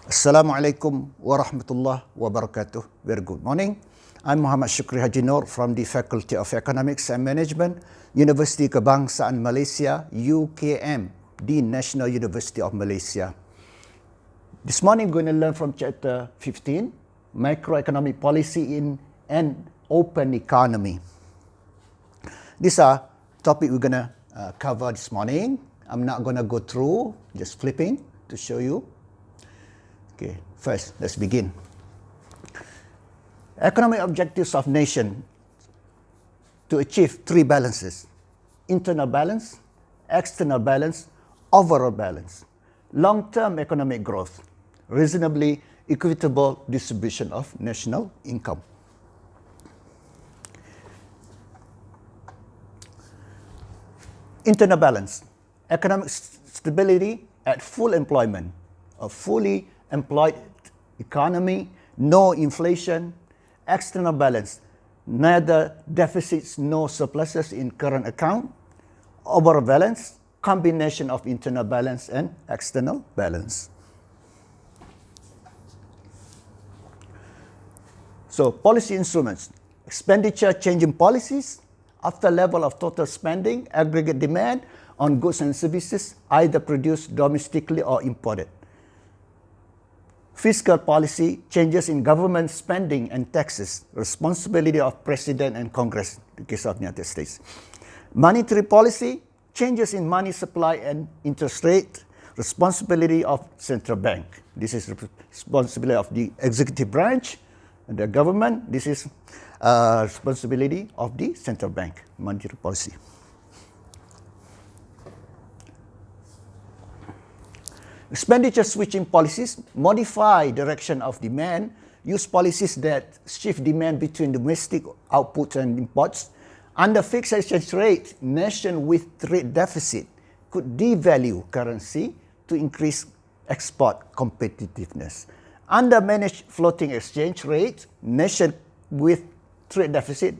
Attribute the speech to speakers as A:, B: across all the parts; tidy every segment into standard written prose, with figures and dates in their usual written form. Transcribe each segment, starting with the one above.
A: Assalamualaikum warahmatullahi wabarakatuh. Very good morning. I'm Mohd Shukri Hajinoor from the Faculty of Economics and Management, Universiti Kebangsaan Malaysia, UKM, the National University of Malaysia. This morning we're going to learn from chapter 15, Macroeconomic Policy in an Open Economy. These are topics we're going to cover this morning. I'm not going to go through, just flipping to show you. Okay, first, let's begin. Economic objectives of nation to achieve three balances: internal balance, external balance, overall balance, long-term economic growth, reasonably equitable distribution of national income. Internal balance, economic stability at full employment, a fully employed economy, no inflation. External balance, neither deficits nor surpluses in current account. Overall balance, combination of internal balance and external balance. So, policy instruments, expenditure changing policies, after level of total spending, aggregate demand on goods and services either produced domestically or imported. Fiscal policy, changes in government spending and taxes, responsibility of President and Congress, in the case of the United States. Monetary policy, changes in money supply and interest rate, responsibility of central bank. This is responsibility of the executive branch and the government. This is responsibility of the central bank, monetary policy. Expenditure switching policies modify direction of demand, use policies that shift demand between domestic output and imports. Under fixed exchange rate, nation with trade deficit could devalue currency to increase export competitiveness. Under managed floating exchange rate, nation with trade deficit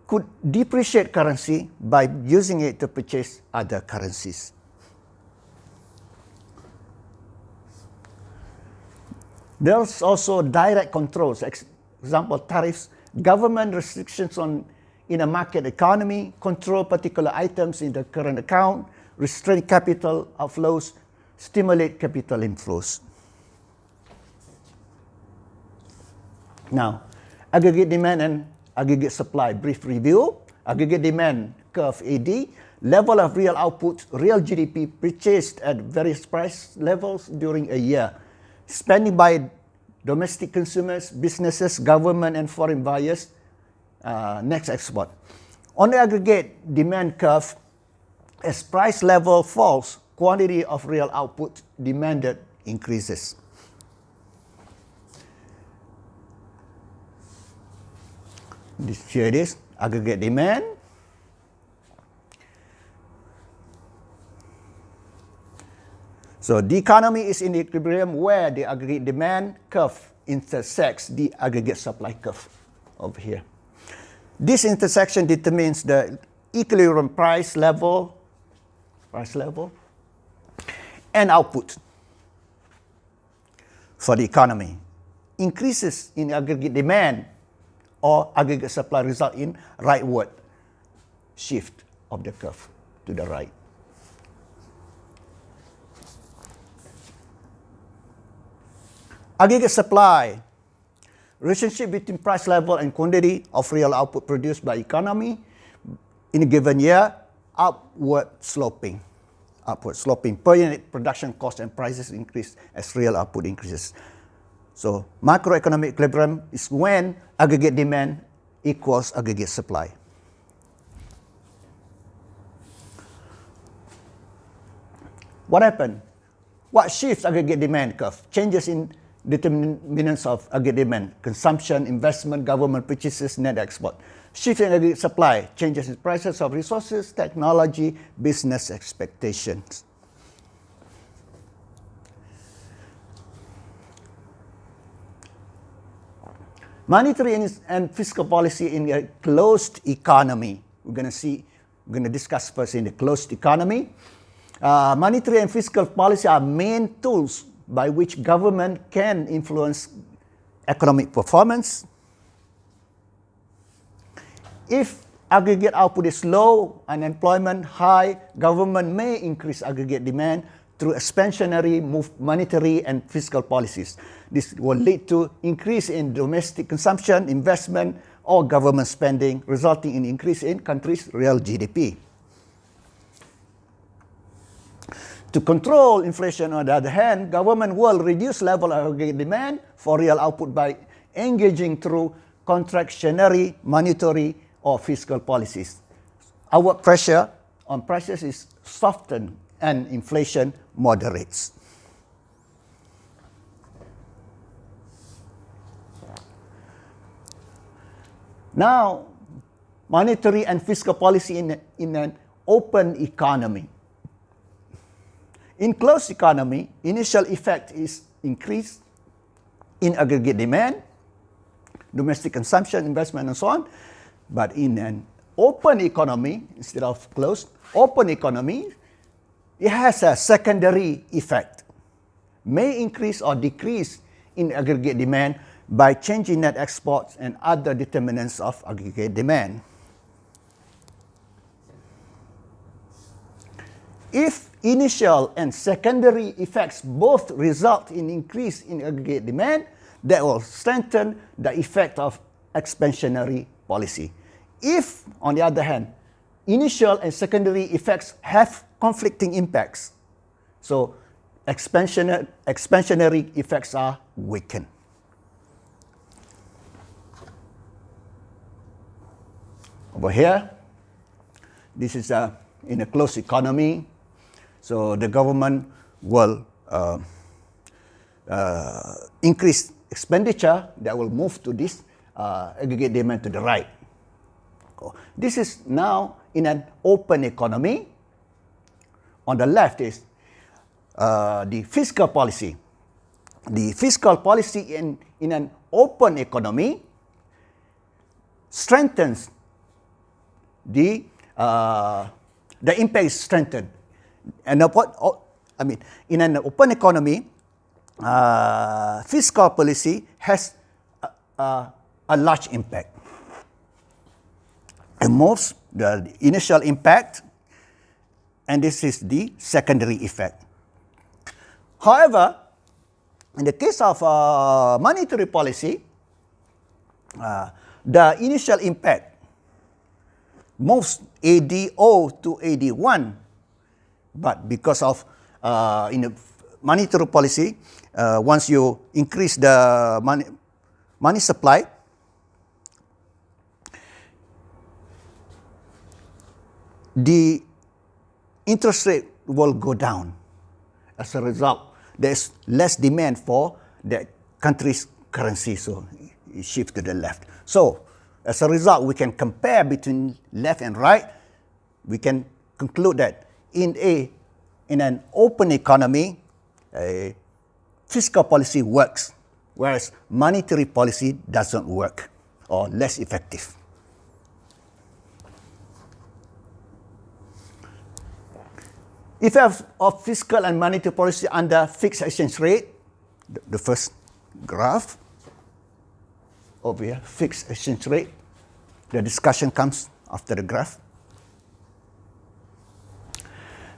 A: could depreciate currency by using it to purchase other currencies. There's also direct controls, example tariffs, government restrictions in a market economy, control particular items in the current account, restrain capital outflows, stimulate capital inflows. Now, aggregate demand and aggregate supply, brief review. Aggregate demand curve AD, level of real output, real GDP purchased at various price levels during a year. Spending by domestic consumers, businesses, government, and foreign buyers, next export. On the aggregate demand curve, as price level falls, quantity of real output demanded increases. Here it is, aggregate demand. So the economy is in equilibrium where the aggregate demand curve intersects the aggregate supply curve over here. This intersection determines the equilibrium price level and output for the economy. Increases in aggregate demand or aggregate supply result in rightward shift of the curve to the right. Aggregate supply, relationship between price level and quantity of real output produced by economy in a given year, upward sloping. Per unit production cost and prices increase as real output increases. So macroeconomic equilibrium is when aggregate demand equals aggregate supply. What happened? What shifts aggregate demand curve? Changes in determinants of aggregate demand, consumption, investment, government purchases, net export. Shift in aggregate supply, changes in prices of resources, technology, business expectations. Monetary and fiscal policy in a closed economy. We're going to discuss first in the closed economy. Monetary and fiscal policy are main tools by which government can influence economic performance. If aggregate output is low, unemployment high, government may increase aggregate demand through expansionary monetary and fiscal policies. This will lead to increase in domestic consumption, investment, or government spending, resulting in increase in country's real GDP. To control inflation, on the other hand, government will reduce level of aggregate demand for real output by engaging through contractionary, monetary, or fiscal policies. Our pressure on prices is softened and inflation moderates. Now, monetary and fiscal policy in an open economy. In closed economy, initial effect is increase in aggregate demand, domestic consumption, investment, and so on. But in an open economy, instead of closed, open economy, it has a secondary effect, may increase or decrease in aggregate demand by changing net exports and other determinants of aggregate demand. If initial and secondary effects both result in increase in aggregate demand, that will strengthen the effect of expansionary policy. If, on the other hand, initial and secondary effects have conflicting impacts, so expansionary effects are weakened. Over here, this is in a closed economy, so the government will increase expenditure that will move to this aggregate demand to the right. This is now in an open economy. On the left is the fiscal policy. The fiscal policy in an open economy strengthens the impact is strengthened. And in an open economy, fiscal policy has a large impact. It moves the initial impact, and this is the secondary effect. However, in the case of monetary policy, the initial impact moves ADO to AD1, but because of in the monetary policy, once you increase the money supply, the interest rate will go down. As a result, there's less demand for the country's currency, so it shifts to the left. So, as a result, we can compare between left and right. We can conclude that in an open economy, fiscal policy works, whereas monetary policy doesn't work or less effective. Effect of fiscal and monetary policy under fixed exchange rate, the first graph over here, fixed exchange rate. The discussion comes after the graph.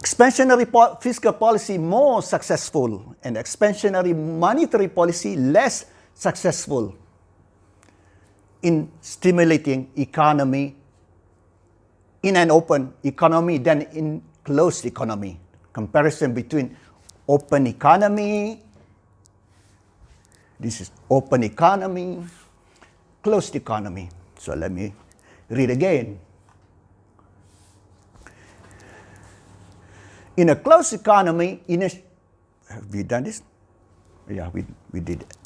A: Expansionary fiscal policy more successful and expansionary monetary policy less successful in stimulating economy in an open economy than in closed economy. Comparison between open economy, this is open economy, closed economy. So let me read again. In a closed economy, have we done this? Yeah, we did it.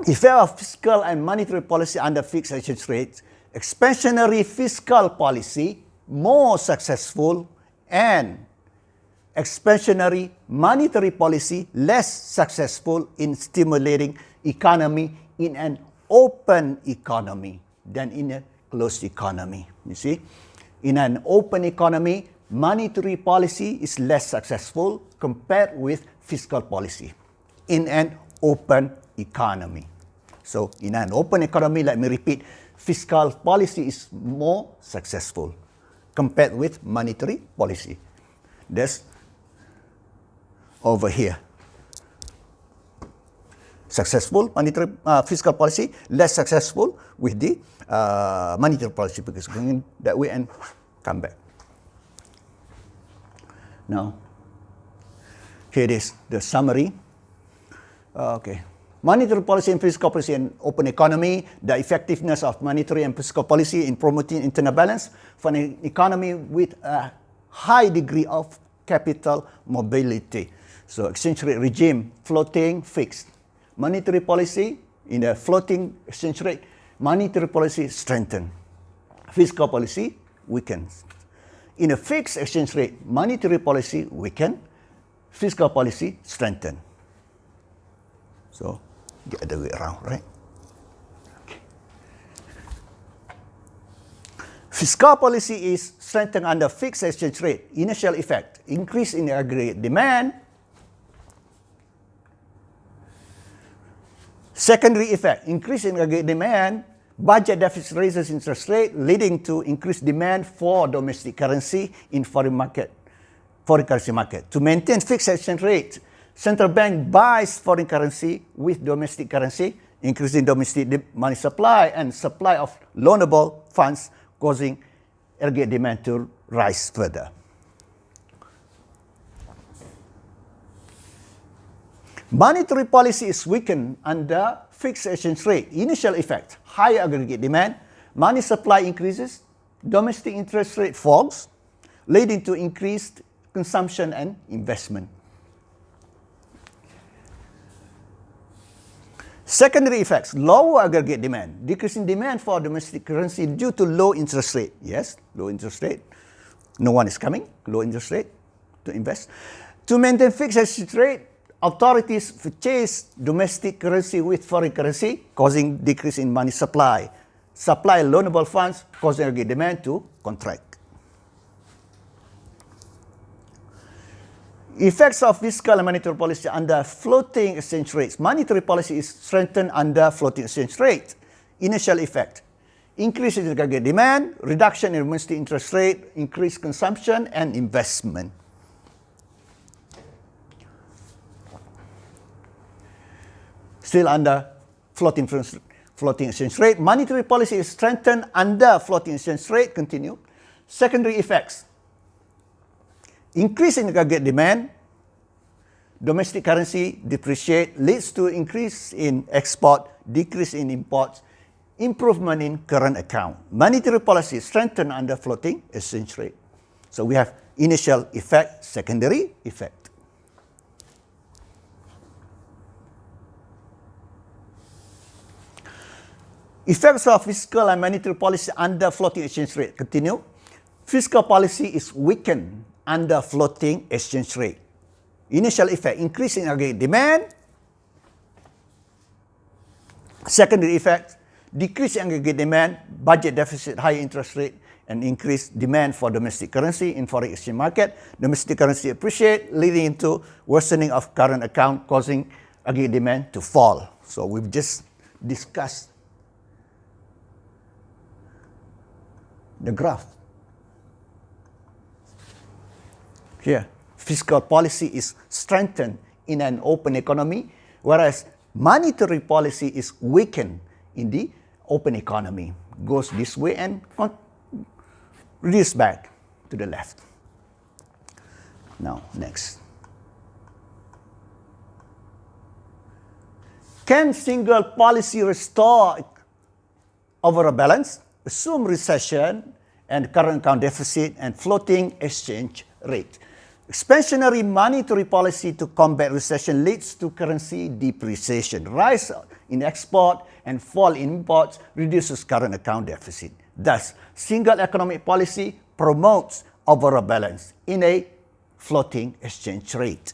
A: Effect of fiscal and monetary policy under fixed exchange rates, expansionary fiscal policy more successful and expansionary monetary policy less successful in stimulating economy in an open economy than in a closed economy. You see, in an open economy, monetary policy is less successful compared with fiscal policy in an open economy. So in an open economy, let me repeat, fiscal policy is more successful compared with monetary policy. That's over here. Successful monetary fiscal policy, less successful with the monetary policy, because going that way and come back. Now, here it is, the summary. Okay. Monetary policy and fiscal policy in open economy, the effectiveness of monetary and fiscal policy in promoting internal balance for an economy with a high degree of capital mobility. So exchange rate regime, floating, fixed. Monetary policy in a floating exchange rate, monetary policy strengthened. Fiscal policy weakened. In a fixed exchange rate, monetary policy weakened, fiscal policy strengthened. So, the other way around, right? Okay. Fiscal policy is strengthened under fixed exchange rate. Initial effect, increase in aggregate demand. Secondary effect, increase in aggregate demand. Budget deficit raises interest rate, leading to increased demand for domestic currency in foreign currency market. To maintain fixed exchange rate, central bank buys foreign currency with domestic currency, increasing domestic money supply and supply of loanable funds, causing aggregate demand to rise further. Monetary policy is weakened under fixed exchange rate. Initial effect, higher aggregate demand, money supply increases, domestic interest rate falls, leading to increased consumption and investment. Secondary effects, lower aggregate demand, decreasing demand for domestic currency due to low interest rate. Yes, low interest rate. No one is coming, low interest rate to invest. To maintain fixed exchange rate, authorities purchase domestic currency with foreign currency, causing decrease in money supply. Supply loanable funds, causing aggregate demand to contract. Effects of fiscal and monetary policy under floating exchange rates. Monetary policy is strengthened under floating exchange rate. Initial effect, increase in aggregate demand, reduction in domestic interest rate, increased consumption and investment. Still under floating exchange rate. Monetary policy is strengthened under floating exchange rate. Continue. Secondary effects, increase in aggregate demand, domestic currency depreciate, leads to increase in export, decrease in imports, improvement in current account. Monetary policy is strengthened under floating exchange rate. So we have initial effect, secondary effect. Effects of fiscal and monetary policy under floating exchange rate. Continue. Fiscal policy is weakened under floating exchange rate. Initial effect, increase in aggregate demand. Secondary effect, decrease in aggregate demand, budget deficit, higher interest rate, and increased demand for domestic currency in foreign exchange market. Domestic currency appreciate, leading into worsening of current account, causing aggregate demand to fall. So we've just discussed the graph. Here, fiscal policy is strengthened in an open economy, whereas monetary policy is weakened in the open economy. Goes this way and reduce back to the left. Now, next. Can single policy restore overall balance? Assume recession and current account deficit and floating exchange rate. Expansionary monetary policy to combat recession leads to currency depreciation. Rise in export and fall in imports reduces current account deficit. Thus, single economic policy promotes overall balance in a floating exchange rate.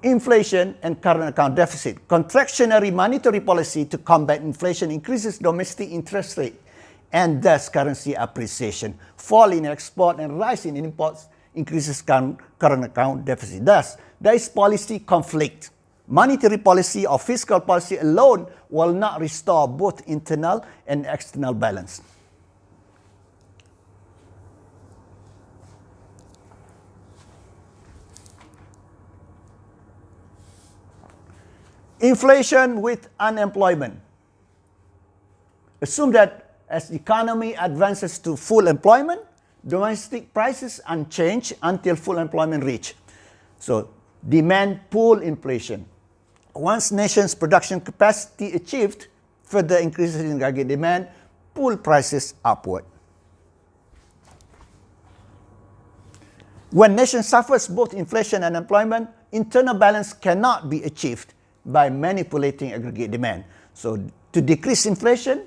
A: inflation and current account deficit. Contractionary monetary policy to combat inflation increases domestic interest rate and thus currency appreciation. Fall in export and rise in imports increases current account deficit. Thus, there is policy conflict. Monetary policy or fiscal policy alone will not restore both internal and external balance. Inflation with unemployment. Assume that as the economy advances to full employment, domestic prices unchanged until full employment reach. So, demand pull inflation. Once nation's production capacity achieved, further increases in aggregate demand pull prices upward. When nation suffers both inflation and unemployment, internal balance cannot be achieved by manipulating aggregate demand. So, to decrease inflation,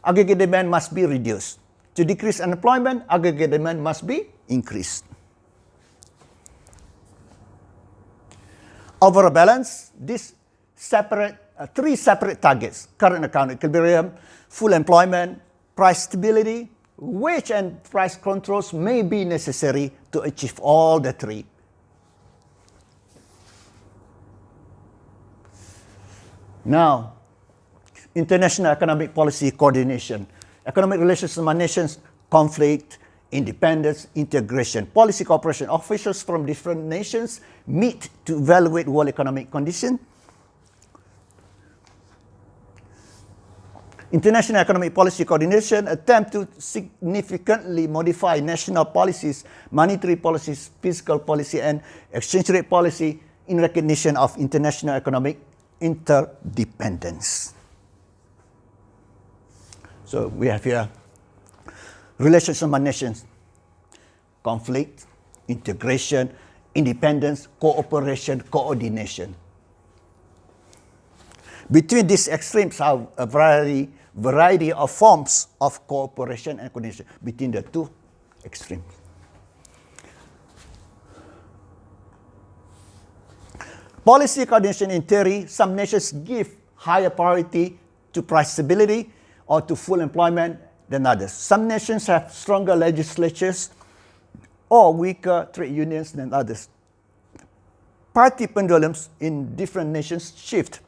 A: aggregate demand must be reduced. To decrease unemployment, aggregate demand must be increased. Overall balance, these three separate targets: current account equilibrium, full employment, price stability, wage and price controls may be necessary to achieve all the three. Now, international economic policy coordination. Economic relations among nations, conflict, independence, integration, policy cooperation. Officials from different nations meet to evaluate world economic condition. International economic policy coordination attempt to significantly modify national policies, monetary policies, fiscal policy, and exchange rate policy in recognition of international economic interdependence. So we have here relations among nations, conflict, integration, independence, cooperation, coordination. Between these extremes are a variety of forms of cooperation and coordination between the two extremes. Policy coordination in theory, some nations give higher priority to price stability or to full employment than others. Some nations have stronger legislatures or weaker trade unions than others. Party pendulums in different nations shift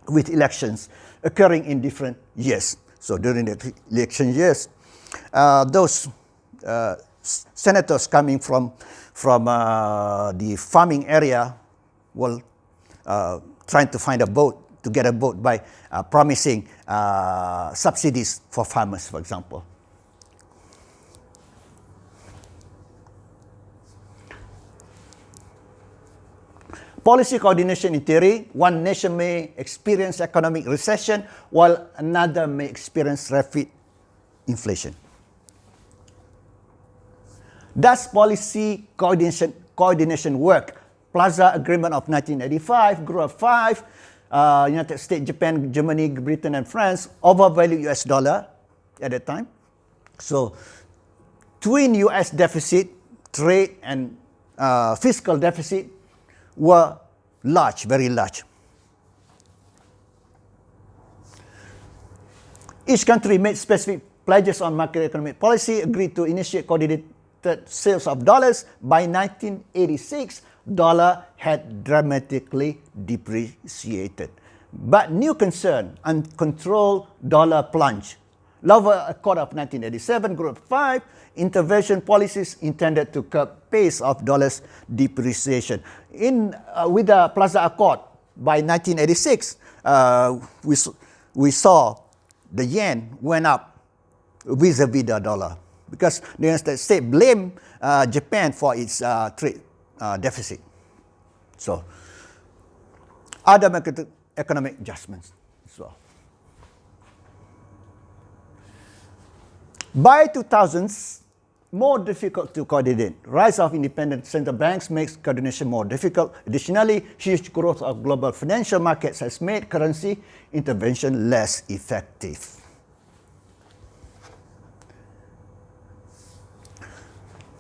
A: with elections occurring in different years. So during the election years, those senators coming from the farming area will trying to find a vote, to get a vote by promising subsidies for farmers, for example. Policy coordination in theory, one nation may experience economic recession while another may experience rapid inflation. Does policy coordination work? Plaza Agreement of 1985, Group of Five, United States, Japan, Germany, Britain, and France overvalued US dollar at that time. So, twin US deficit, trade and fiscal deficit were large, very large. Each country made specific pledges on macroeconomic policy, agreed to initiate coordinated sales of dollars. By 1986, dollar had dramatically depreciated. But new concern, uncontrolled dollar plunge. Lower Accord of 1987, Group 5, intervention policies intended to curb pace of dollar's depreciation. With the Plaza Accord, by 1986, we saw the yen went up vis-a-vis the dollar because the United States blamed Japan for its trade deficit. So, other macroeconomic adjustments as well. By 2000s, more difficult to coordinate. Rise of independent central banks makes coordination more difficult. Additionally, huge growth of global financial markets has made currency intervention less effective.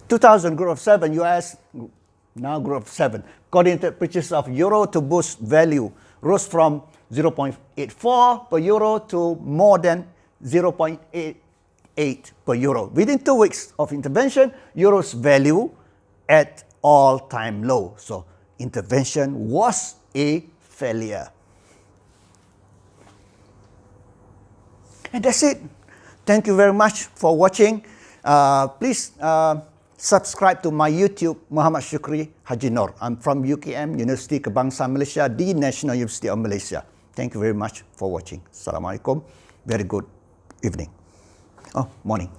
A: Group of 7, US, now group of 7. Coordinated purchase of euro to boost value rose from 0.84 per euro to more than 0.88 per euro. Within 2 weeks of intervention, euro's value at all-time low. So intervention was a failure. And that's it. Thank you very much for watching. Please subscribe to my YouTube, Mohd Shukri Hajinoor. I'm from UKM, Universiti Kebangsaan Malaysia, the National University of Malaysia. Thank you very much for watching. Assalamualaikum. Very good evening. Oh, morning.